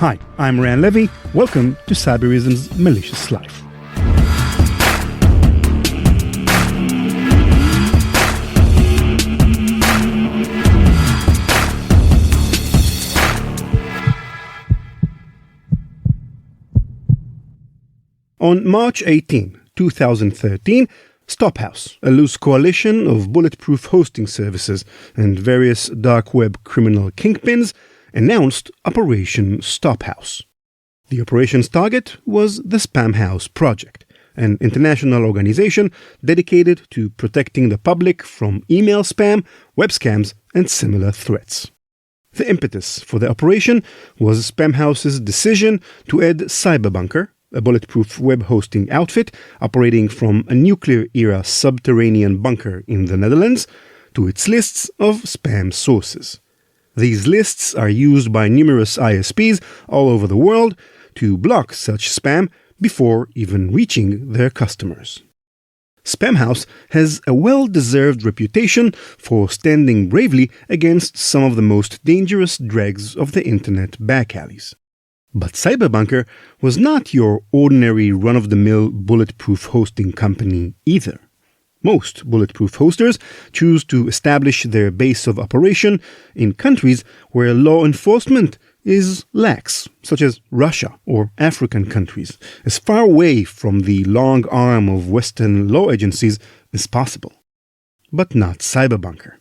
Hi, I'm Ran Levy. Welcome to Cyberism's Malicious Life. On March 18, 2013, Stophaus, a loose coalition of bulletproof hosting services and various dark web criminal kingpins, announced Operation Stophaus. The operation's target was the Spamhaus project, an international organization dedicated to protecting the public from email spam, web scams, and similar threats. The impetus for the operation was Spamhaus's decision to add Cyberbunker, a bulletproof web hosting outfit operating from a nuclear-era subterranean bunker in the Netherlands, to its lists of spam sources. These lists are used by numerous ISPs all over the world to block such spam before even reaching their customers. Spamhaus has a well-deserved reputation for standing bravely against some of the most dangerous dregs of the internet back alleys. But Cyberbunker was not your ordinary run-of-the-mill bulletproof hosting company either. Most bulletproof hosters choose to establish their base of operation in countries where law enforcement is lax, such as Russia or African countries, as far away from the long arm of Western law agencies as possible. But not Cyberbunker.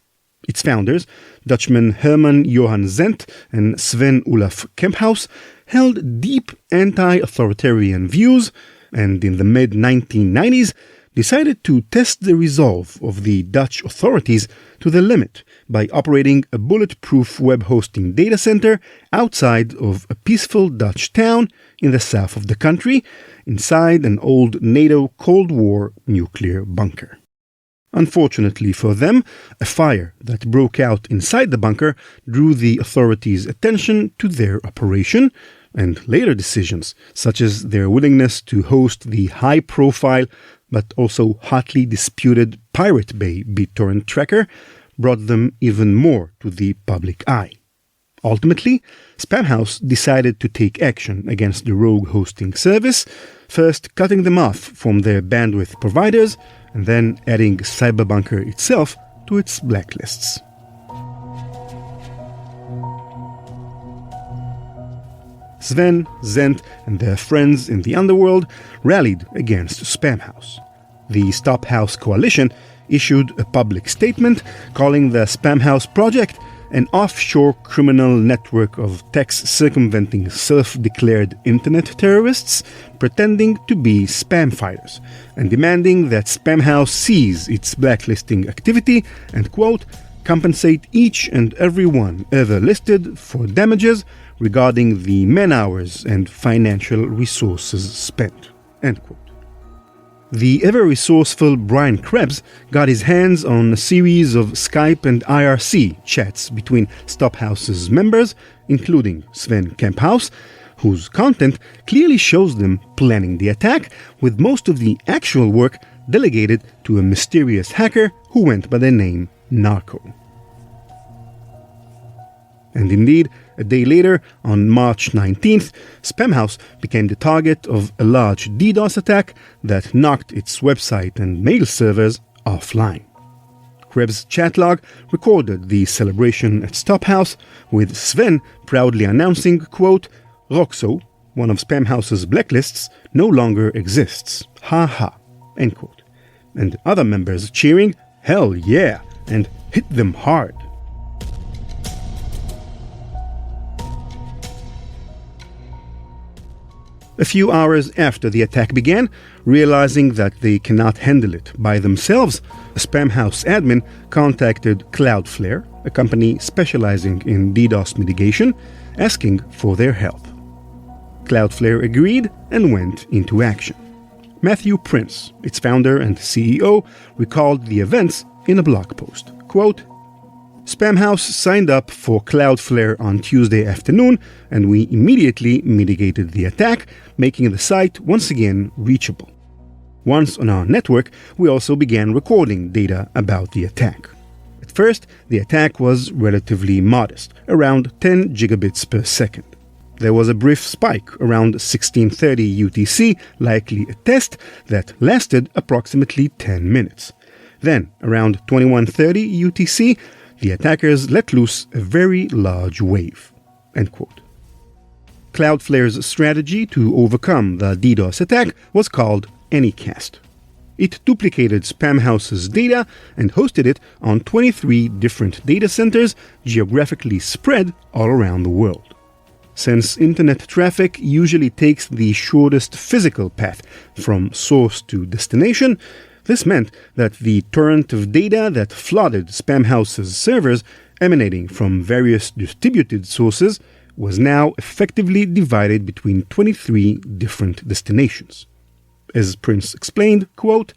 Its founders, Dutchman Herman Johan Zent and Sven Olaf Kemphaus, held deep anti-authoritarian views, and in the mid-1990s decided to test the resolve of the Dutch authorities to the limit by operating a bulletproof web hosting data center outside of a peaceful Dutch town in the south of the country, inside an old NATO Cold War nuclear bunker. Unfortunately for them, a fire that broke out inside the bunker drew the authorities' attention to their operation, and later decisions, such as their willingness to host the high-profile but also hotly disputed Pirate Bay BitTorrent tracker, brought them even more to the public eye. Ultimately, Spamhaus decided to take action against the rogue hosting service, first cutting them off from their bandwidth providers, and then adding Cyberbunker itself to its blacklists. Sven, Zent, and their friends in the underworld rallied against Spamhaus. The Stophaus coalition issued a public statement calling the Spamhaus project an offshore criminal network of tax-circumventing self-declared internet terrorists pretending to be spam fighters, and demanding that Spamhaus cease its blacklisting activity and, quote, compensate each and every one ever listed for damages regarding the man-hours and financial resources spent, end quote. The ever-resourceful Brian Krebs got his hands on a series of Skype and IRC chats between Stophaus's members, including Sven Kemphaus, whose content clearly shows them planning the attack, with most of the actual work delegated to a mysterious hacker who went by the name Narco. And indeed, a day later, on March 19th, Spamhaus became the target of a large DDoS attack that knocked its website and mail servers offline. Krebs' chat log recorded the celebration at Stophaus, with Sven proudly announcing, quote, Roxo, one of Spamhaus's blacklists, no longer exists. Ha ha, end quote. And other members cheering, hell yeah, and hit them hard. A few hours after the attack began, realizing that they cannot handle it by themselves, a Spamhaus admin contacted Cloudflare, a company specializing in DDoS mitigation, asking for their help. Cloudflare agreed and went into action. Matthew Prince, its founder and CEO, recalled the events in a blog post. Quote, Spamhaus signed up for Cloudflare on Tuesday afternoon, and we immediately mitigated the attack, making the site once again reachable. Once on our network, we also began recording data about the attack. At first, the attack was relatively modest, around 10 gigabits per second. There was a brief spike around 1630 UTC, likely a test, that lasted approximately 10 minutes. Then, around 2130 UTC, the attackers let loose a very large wave. End quote. Cloudflare's strategy to overcome the DDoS attack was called Anycast. It duplicated Spamhaus's data and hosted it on 23 different data centers geographically spread all around the world. Since internet traffic usually takes the shortest physical path from source to destination, this meant that the torrent of data that flooded Spamhaus's servers emanating from various distributed sources was now effectively divided between 23 different destinations. As Prince explained, quote,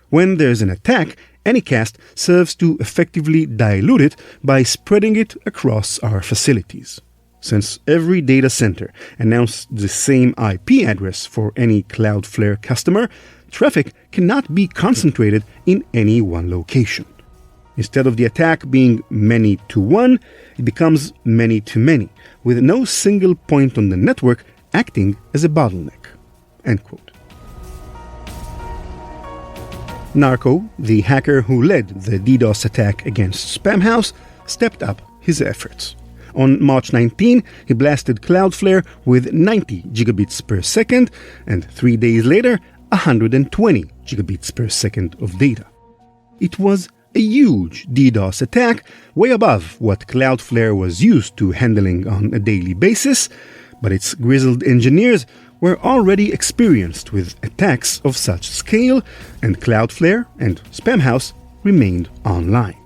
"When there's an attack, Anycast serves to effectively dilute it by spreading it across our facilities. Since every data center announced the same IP address for any Cloudflare customer, traffic cannot be concentrated in any one location. Instead of the attack being many-to-one, it becomes many-to-many, with no single point on the network acting as a bottleneck." End quote. Narco, the hacker who led the DDoS attack against Spamhaus, stepped up his efforts. On March 19, he blasted Cloudflare with 90 gigabits per second, and 3 days later, 120 gigabits per second of data. It was a huge DDoS attack, way above what Cloudflare was used to handling on a daily basis, but its grizzled engineers were already experienced with attacks of such scale, and Cloudflare and Spamhaus remained online.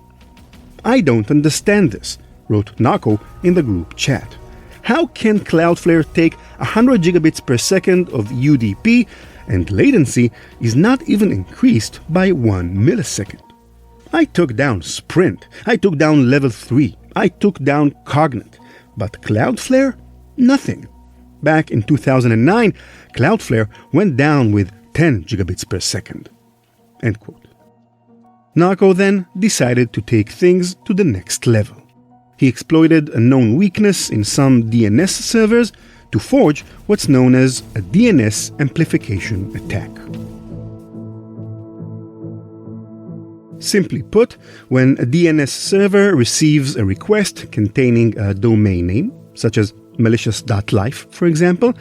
"I don't understand this," wrote Narco in the group chat. "How can Cloudflare take 100 gigabits per second of UDP and latency is not even increased by 1 millisecond? I took down Sprint, I took down Level 3, I took down Cognate, but Cloudflare? Nothing. Back in 2009, Cloudflare went down with 10 gigabits per second." End quote. Narco then decided to take things to the next level. He exploited a known weakness in some DNS servers to forge what's known as a DNS amplification attack. Simply put, when a DNS server receives a request containing a domain name, such as malicious.life, for example,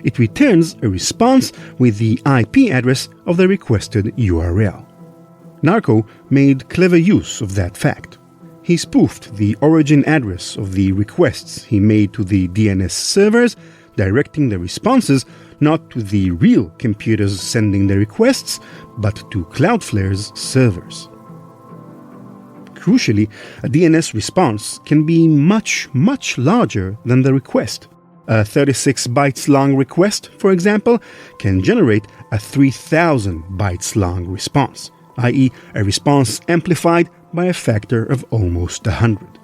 it returns a response with the IP address of the requested URL. Narco made clever use of that fact. He spoofed the origin address of the requests he made to the DNS servers, directing the responses not to the real computers sending the requests, but to Cloudflare's servers. Crucially, a DNS response can be much, much larger than the request. A 36 bytes long request, for example, can generate a 3,000 bytes long response, i.e., a response amplified by a factor of almost 100.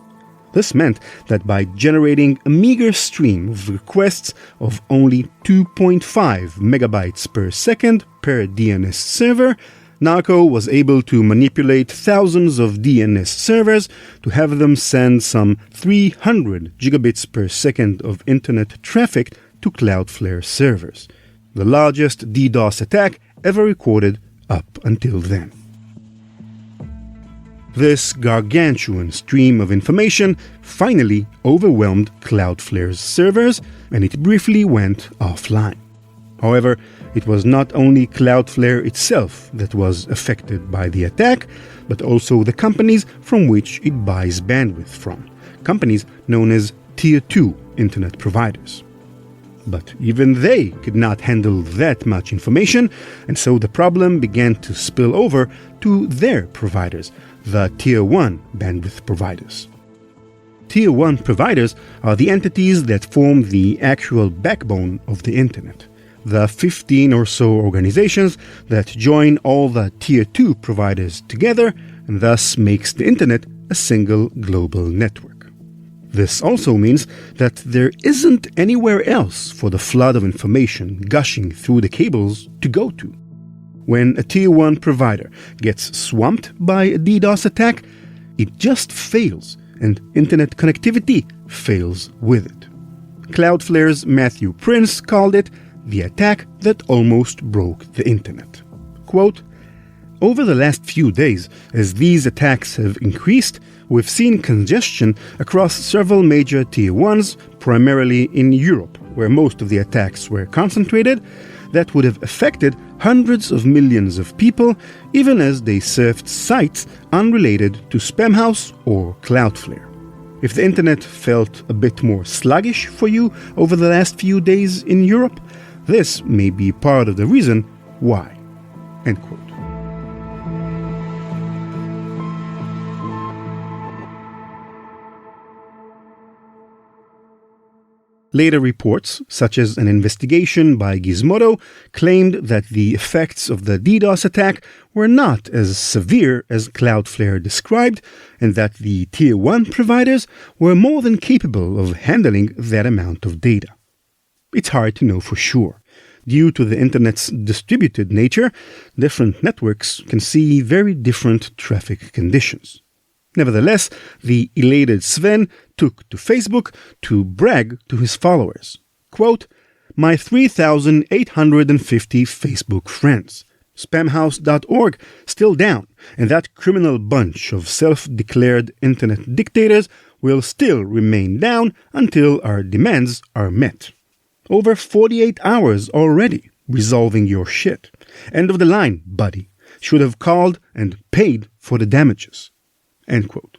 This meant that by generating a meager stream of requests of only 2.5 megabytes per second per DNS server, Narco was able to manipulate thousands of DNS servers to have them send some 300 gigabits per second of internet traffic to Cloudflare servers, the largest DDoS attack ever recorded up until then. This gargantuan stream of information finally overwhelmed Cloudflare's servers, and it briefly went offline. However, it was not only Cloudflare itself that was affected by the attack, but also the companies from which it buys bandwidth from, companies known as Tier 2 internet providers. But even they could not handle that much information, and so the problem began to spill over to their providers, the Tier 1 bandwidth providers. Tier 1 providers are the entities that form the actual backbone of the internet. The 15 or so organizations that join all the Tier 2 providers together and thus makes the internet a single global network. This also means that there isn't anywhere else for the flood of information gushing through the cables to go to. When a Tier 1 provider gets swamped by a DDoS attack, it just fails, and internet connectivity fails with it. Cloudflare's Matthew Prince called it the attack that almost broke the internet. Quote, "Over the last few days, as these attacks have increased, we've seen congestion across several major Tier 1s, primarily in Europe, where most of the attacks were concentrated, that would have affected hundreds of millions of people, even as they surfed sites unrelated to Spamhaus or Cloudflare. If the internet felt a bit more sluggish for you over the last few days in Europe, this may be part of the reason why." End quote. Later reports, such as an investigation by Gizmodo, claimed that the effects of the DDoS attack were not as severe as Cloudflare described, and that the Tier 1 providers were more than capable of handling that amount of data. It's hard to know for sure. Due to the internet's distributed nature, different networks can see very different traffic conditions. Nevertheless, the elated Sven took to Facebook to brag to his followers. Quote, "My 3,850 Facebook friends. Spamhaus.org still down, and that criminal bunch of self-declared internet dictators will still remain down until our demands are met. Over 48 hours already resolving your shit. End of the line, buddy. Should have called and paid for the damages." End quote.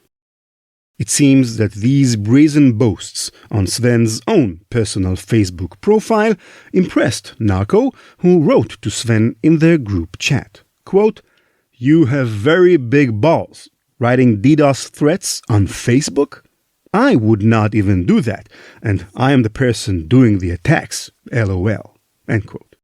It seems that these brazen boasts on Sven's own personal Facebook profile impressed Narco, who wrote to Sven in their group chat. Quote, "You have very big balls. Writing DDoS threats on Facebook? I would not even do that, and I am the person doing the attacks, LOL." End quote.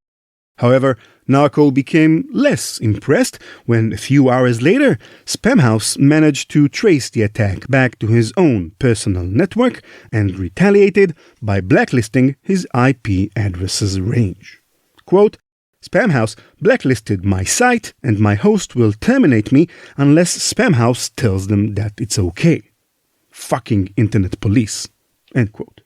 However, Narco became less impressed when a few hours later, Spamhaus managed to trace the attack back to his own personal network and retaliated by blacklisting his IP addresses range. Quote, "Spamhaus blacklisted my site and my host will terminate me unless Spamhaus tells them that it's okay. Fucking internet police." End quote.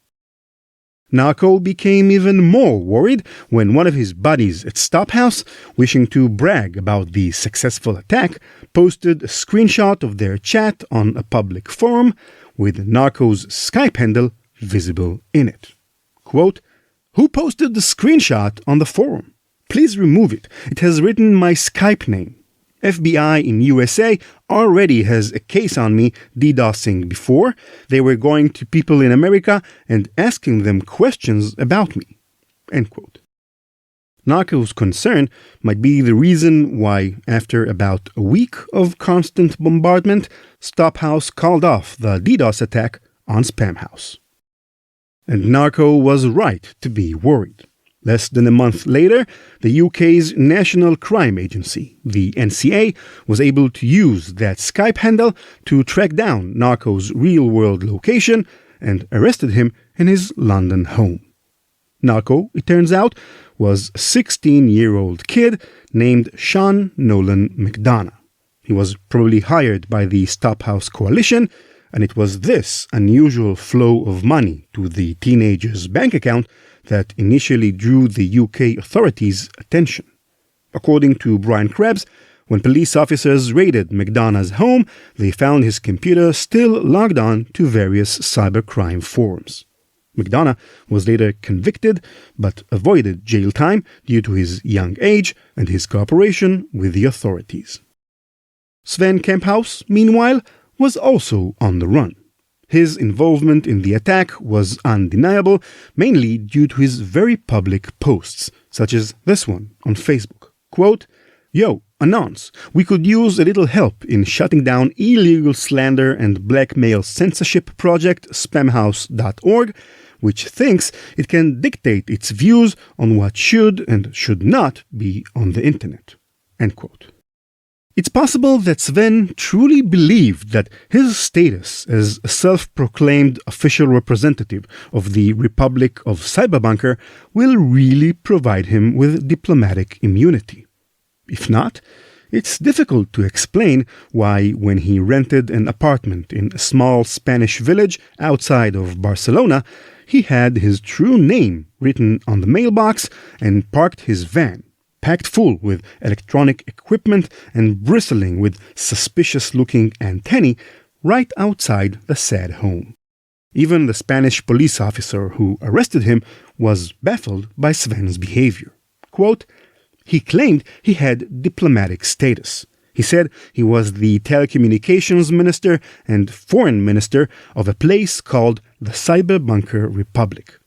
Narco became even more worried when one of his buddies at Stophaus, wishing to brag about the successful attack, posted a screenshot of their chat on a public forum with Narco's Skype handle visible in it. Quote, "Who posted the screenshot on the forum? Please remove it. It has written my Skype name. FBI in USA already has a case on me DDoSing before. They were going to people in America and asking them questions about me." End quote. Narco's concern might be the reason why, after about a week of constant bombardment, Stophaus called off the DDoS attack on Spamhaus. And Narco was right to be worried. Less than a month later, the UK's National Crime Agency, the NCA, was able to use that Skype handle to track down Narco's real-world location and arrested him in his London home. Narco, it turns out, was a 16-year-old kid named Sean Nolan McDonough. He was probably hired by the Stophaus coalition, and it was this unusual flow of money to the teenager's bank account that initially drew the UK authorities' attention. According to Brian Krebs, when police officers raided McDonough's home, they found his computer still logged on to various cybercrime forums. McDonough was later convicted, but avoided jail time due to his young age and his cooperation with the authorities. Sven Kemphaus, meanwhile, was also on the run. His involvement in the attack was undeniable, mainly due to his very public posts, such as this one on Facebook. Quote, "Yo, Anons, we could use a little help in shutting down illegal slander and blackmail censorship project Spamhaus.org, which thinks it can dictate its views on what should and should not be on the internet." End quote. It's possible that Sven truly believed that his status as a self-proclaimed official representative of the Republic of Cyberbunker will really provide him with diplomatic immunity. If not, it's difficult to explain why, when he rented an apartment in a small Spanish village outside of Barcelona, he had his true name written on the mailbox and parked his van, packed full with electronic equipment and bristling with suspicious-looking antennae, right outside the sad home. Even the Spanish police officer who arrested him was baffled by Sven's behavior. Quote, "He claimed he had diplomatic status. He said he was the telecommunications minister and foreign minister of a place called the Cyberbunker Republic.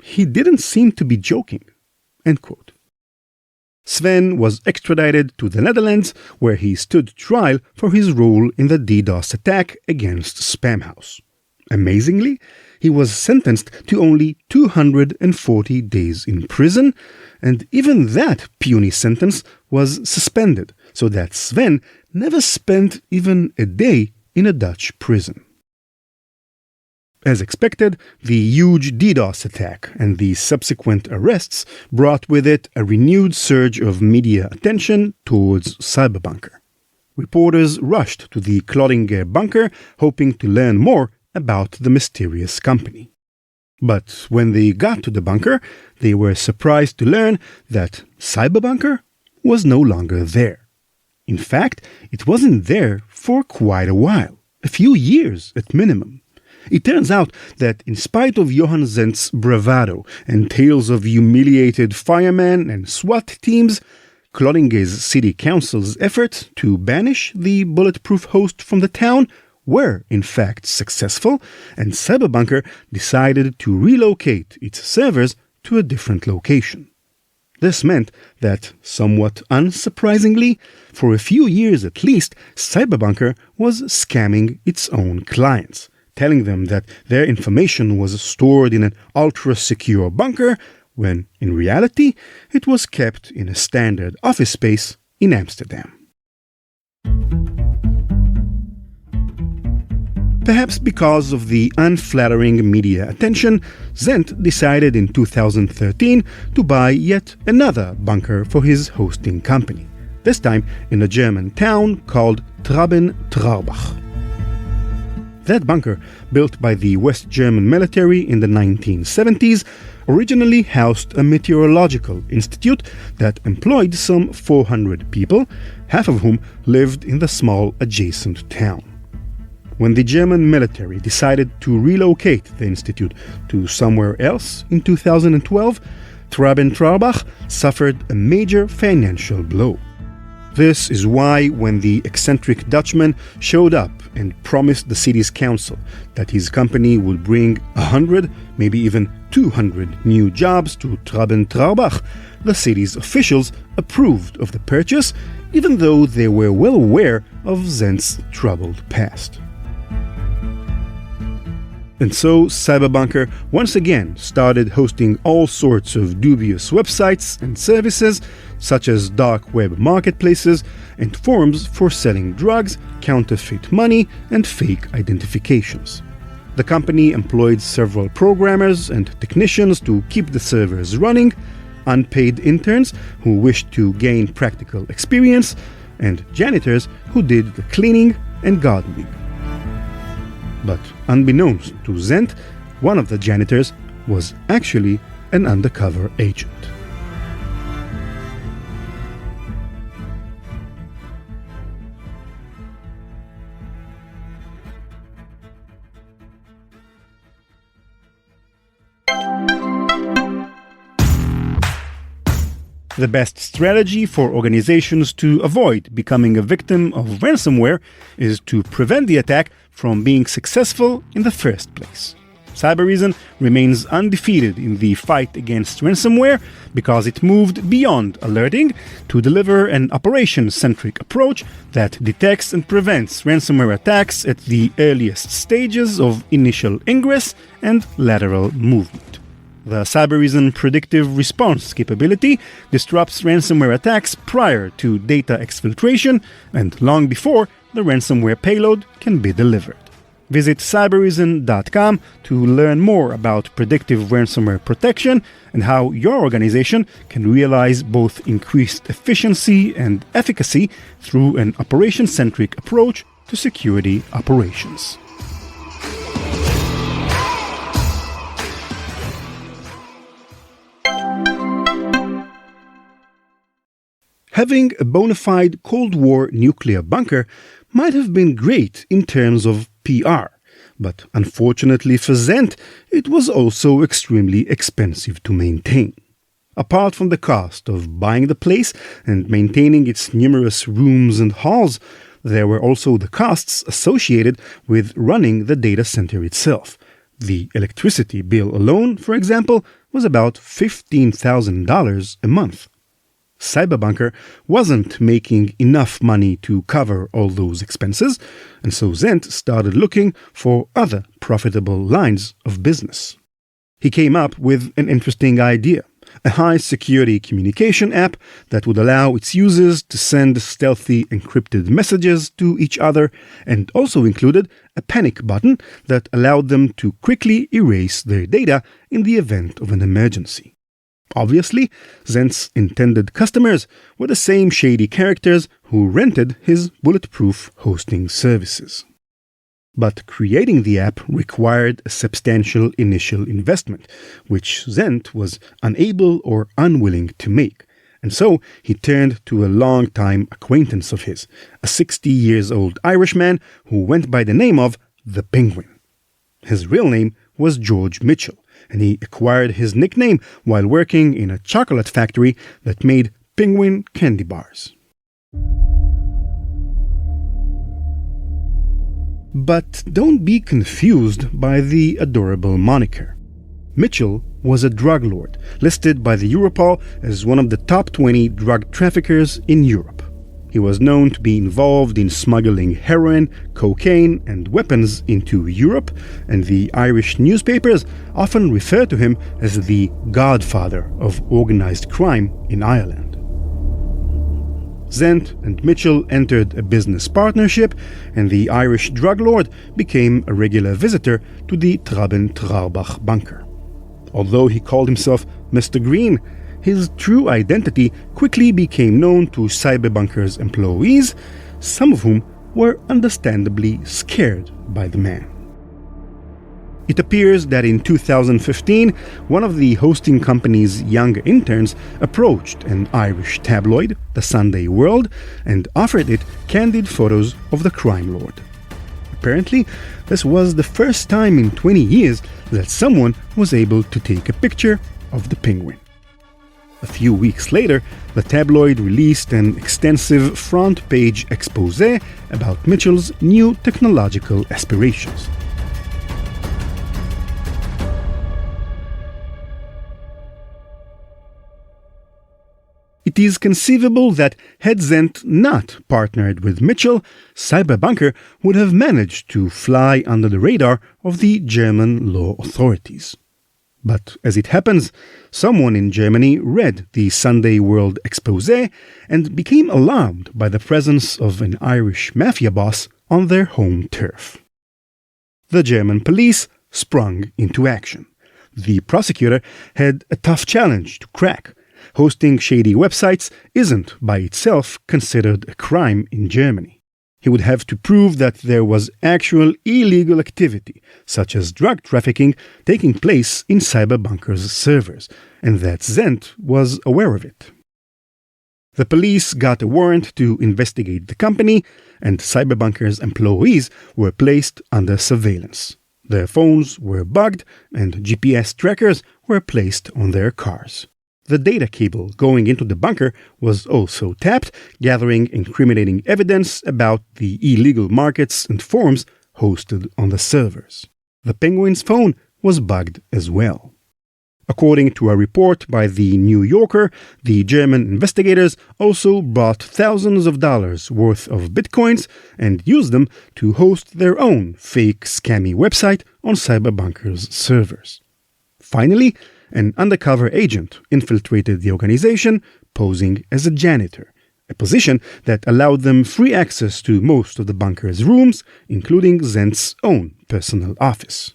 He didn't seem to be joking." End quote. Sven was extradited to the Netherlands, where he stood trial for his role in the DDoS attack against Spamhaus. Amazingly, he was sentenced to only 240 days in prison, and even that puny sentence was suspended, so that Sven never spent even a day in a Dutch prison. As expected, the huge DDoS attack and the subsequent arrests brought with it a renewed surge of media attention towards Cyberbunker. Reporters rushed to the Clottinger bunker, hoping to learn more about the mysterious company. But when they got to the bunker, they were surprised to learn that Cyberbunker was no longer there. In fact, it wasn't there for quite a while, a few years at minimum. It turns out that in spite of Johan Zent's bravado and tales of humiliated firemen and SWAT teams, Clottinger's city council's efforts to banish the bulletproof host from the town were in fact successful, and Cyberbunker decided to relocate its servers to a different location. This meant that, somewhat unsurprisingly, for a few years at least, Cyberbunker was scamming its own clients, telling them that their information was stored in an ultra-secure bunker, when in reality it was kept in a standard office space in Amsterdam. Perhaps because of the unflattering media attention, Zent decided in 2013 to buy yet another bunker for his hosting company, this time in a German town called Traben-Trarbach. That bunker, built by the West German military in the 1970s, originally housed a meteorological institute that employed some 400 people, half of whom lived in the small adjacent town. When the German military decided to relocate the institute to somewhere else in 2012, Traben-Trarbach suffered a major financial blow. This is why when the eccentric Dutchman showed up and promised the city's council that his company would bring 100, maybe even 200 new jobs to Traben-Trarbach, the city's officials approved of the purchase, even though they were well aware of Zent's troubled past. And so Cyberbunker once again started hosting all sorts of dubious websites and services, such as dark web marketplaces and forums for selling drugs, counterfeit money, and fake identifications. The company employed several programmers and technicians to keep the servers running, unpaid interns who wished to gain practical experience, and janitors who did the cleaning and gardening. But unbeknownst to Zent, one of the janitors was actually an undercover agent. The best strategy for organizations to avoid becoming a victim of ransomware is to prevent the attack from being successful in the first place. Cybereason remains undefeated in the fight against ransomware because it moved beyond alerting to deliver an operations-centric approach that detects and prevents ransomware attacks at the earliest stages of initial ingress and lateral movement. The Cybereason predictive response capability disrupts ransomware attacks prior to data exfiltration and long before the ransomware payload can be delivered. Visit cybereason.com to learn more about predictive ransomware protection and how your organization can realize both increased efficiency and efficacy through an operation-centric approach to security operations. Having a bona fide Cold War nuclear bunker might have been great in terms of PR, but unfortunately for Zent, it was also extremely expensive to maintain. Apart from the cost of buying the place and maintaining its numerous rooms and halls, there were also the costs associated with running the data center itself. The electricity bill alone, for example, was about $15,000 a month. Cyberbunker wasn't making enough money to cover all those expenses, and so Zent started looking for other profitable lines of business. He came up with an interesting idea: a high-security communication app that would allow its users to send stealthy encrypted messages to each other, and also included a panic button that allowed them to quickly erase their data in the event of an emergency. Obviously, Zent's intended customers were the same shady characters who rented his bulletproof hosting services. But creating the app required a substantial initial investment, which Zent was unable or unwilling to make, and so he turned to a long-time acquaintance of his, a 60-year-old Irishman who went by the name of the Penguin. His real name was George Mitchell, and he acquired his nickname while working in a chocolate factory that made penguin candy bars. But don't be confused by the adorable moniker. Mitchell was a drug lord, listed by the Europol as one of the top 20 drug traffickers in Europe. He was known to be involved in smuggling heroin, cocaine, and weapons into Europe, and the Irish newspapers often refer to him as the godfather of organized crime in Ireland. Zent and Mitchell entered a business partnership, and the Irish drug lord became a regular visitor to the Traben-Trarbach bunker. Although he called himself Mr. Green, his true identity quickly became known to Cyberbunker's employees, some of whom were understandably scared by the man. It appears that in 2015, one of the hosting company's young interns approached an Irish tabloid, the Sunday World, and offered it candid photos of the crime lord. Apparently, this was the first time in 20 years that someone was able to take a picture of the penguin. A few weeks later, the tabloid released an extensive front-page exposé about Mitchell's new technological aspirations. It is conceivable that had Zent not partnered with Mitchell, Cyberbunker would have managed to fly under the radar of the German law authorities. But as it happens, someone in Germany read the Sunday World exposé and became alarmed by the presence of an Irish mafia boss on their home turf. The German police sprung into action. The prosecutor had a tough challenge to crack. Hosting shady websites isn't by itself considered a crime in Germany. He would have to prove that there was actual illegal activity, such as drug trafficking, taking place in Cyberbunker's servers, and that Zent was aware of it. The police got a warrant to investigate the company, and Cyberbunker's employees were placed under surveillance. Their phones were bugged, and GPS trackers were placed on their cars. The data cable going into the bunker was also tapped, gathering incriminating evidence about the illegal markets and forums hosted on the servers. The Penguin's phone was bugged as well. According to a report by the New Yorker, the German investigators also bought thousands of dollars worth of bitcoins and used them to host their own fake scammy website on Cyberbunker's servers. Finally, an undercover agent infiltrated the organization, posing as a janitor, a position that allowed them free access to most of the bunker's rooms, including Zent's own personal office.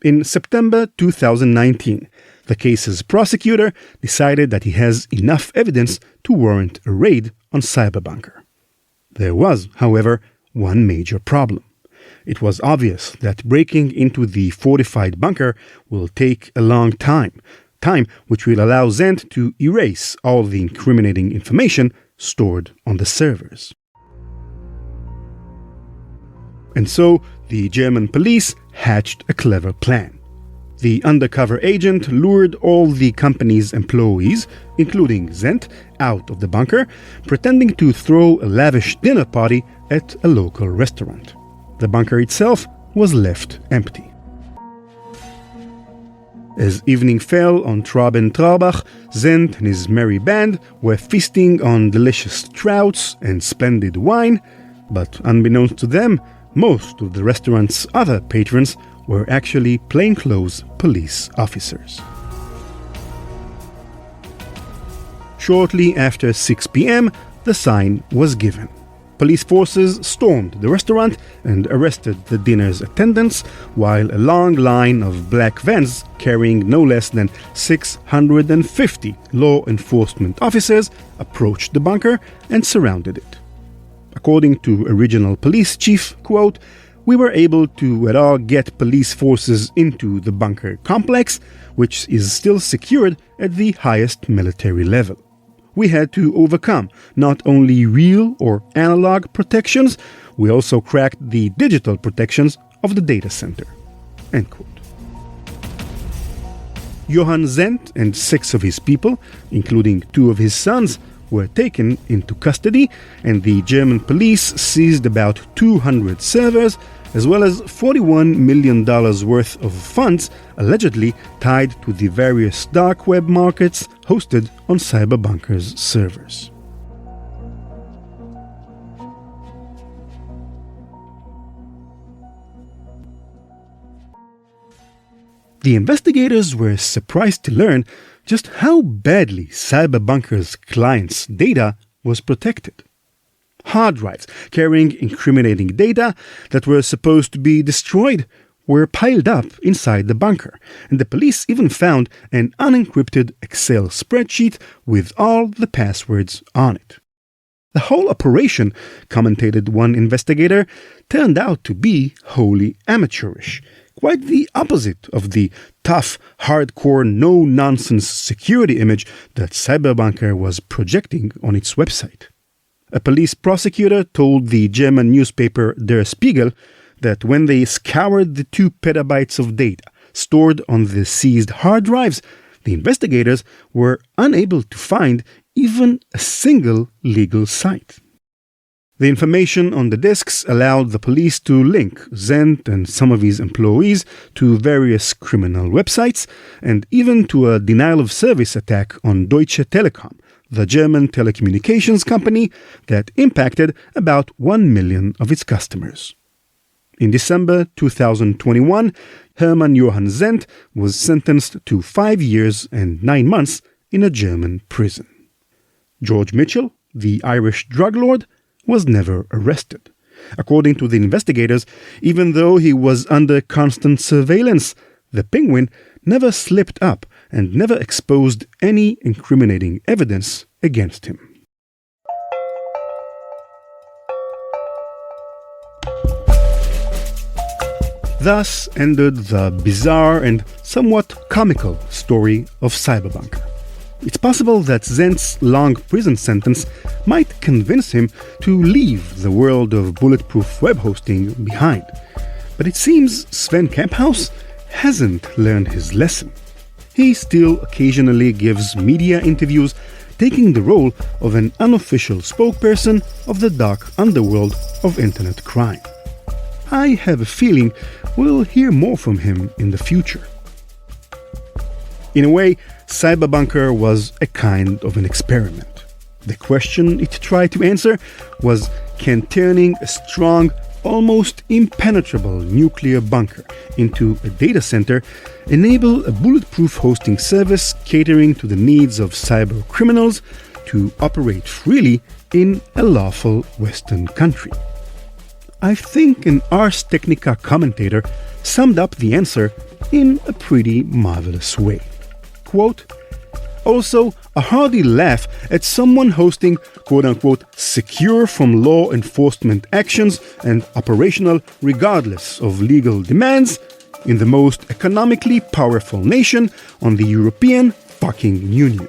In September 2019, the case's prosecutor decided that he has enough evidence to warrant a raid on Cyberbunker. There was, however, one major problem. It was obvious that breaking into the fortified bunker will take a long time which will allow Zent to erase all the incriminating information stored on the servers. And so, the German police hatched a clever plan. The undercover agent lured all the company's employees, including Zent, out of the bunker, pretending to throw a lavish dinner party at a local restaurant. The bunker itself was left empty. As evening fell on Traub and Traubach, Zent and his merry band were feasting on delicious trouts and splendid wine, but unbeknownst to them, most of the restaurant's other patrons were actually plainclothes police officers. Shortly after 6 p.m., the sign was given. Police forces stormed the restaurant and arrested the dinner's attendants, while a long line of black vans carrying no less than 650 law enforcement officers approached the bunker and surrounded it. According to original police chief, quote, "We were able to at all get police forces into the bunker complex, which is still secured at the highest military level. We had to overcome not only real or analog protections, we also cracked the digital protections of the data center." End quote. Johann Zent and 6 of his people, including 2 of his sons, were taken into custody, and the German police seized about 200 servers, as well as $41 million worth of funds allegedly tied to the various dark web markets hosted on Cyberbunker's servers. The investigators were surprised to learn just how badly Cyberbunker's clients' data was protected. Hard drives carrying incriminating data that were supposed to be destroyed were piled up inside the bunker, and the police even found an unencrypted Excel spreadsheet with all the passwords on it. The whole operation, commentated one investigator, turned out to be wholly amateurish, quite the opposite of the tough, hardcore, no-nonsense security image that Cyberbunker was projecting on its website. A police prosecutor told the German newspaper Der Spiegel that when they scoured the 2 petabytes of data stored on the seized hard drives, the investigators were unable to find even a single legal site. The information on the disks allowed the police to link Zent and some of his employees to various criminal websites, and even to a denial-of-service attack on Deutsche Telekom, the German telecommunications company that impacted about 1 million of its customers. In December 2021, Hermann Johann Zent was sentenced to 5 years and 9 months in a German prison. George Mitchell, the Irish drug lord, was never arrested. According to the investigators, even though he was under constant surveillance, the Penguin never slipped up and never exposed any incriminating evidence against him. Thus ended the bizarre and somewhat comical story of Cyberbunker. It's possible that Zent's long prison sentence might convince him to leave the world of bulletproof web hosting behind. But it seems Sven Kamphaus hasn't learned his lesson. He still occasionally gives media interviews, taking the role of an unofficial spokesperson of the dark underworld of internet crime. I have a feeling we'll hear more from him in the future. In a way, Cyberbunker was a kind of an experiment. The question it tried to answer was, can turning a strong, almost impenetrable nuclear bunker into a data center enable a bulletproof hosting service catering to the needs of cyber criminals to operate freely in a lawful Western country? I think an Ars Technica commentator summed up the answer in a pretty marvelous way. Quote, "Also, a hearty laugh at someone hosting quote-unquote secure from law enforcement actions and operational regardless of legal demands in the most economically powerful nation on the European fucking Union.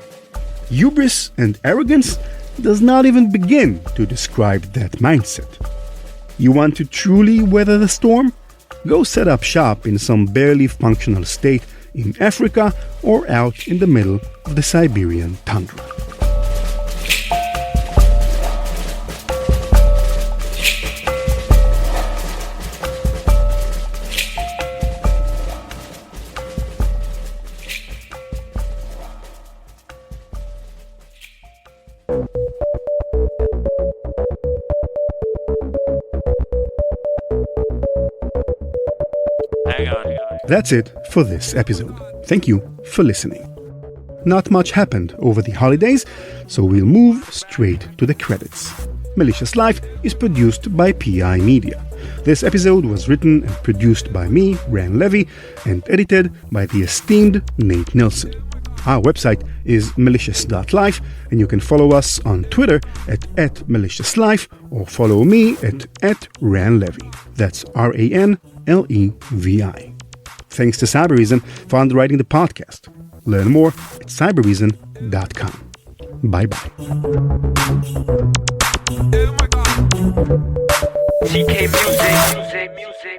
Hubris and arrogance does not even begin to describe that mindset. You want to truly weather the storm? Go set up shop in some barely functional state in Africa or out in the middle of the Siberian tundra. That's it for this episode. Thank you for listening. Not much happened over the holidays, so we'll move straight to the credits. Malicious Life is produced by PI Media. This episode was written and produced by me, Ran Levy, and edited by the esteemed Nate Nelson. Our website is malicious.life, and you can follow us on Twitter at @maliciouslife or follow me at @ranlevy. That's RANLEVI. Thanks to Cyberreason for underwriting the podcast. Learn more at cyberreason.com. Bye-bye. CK music.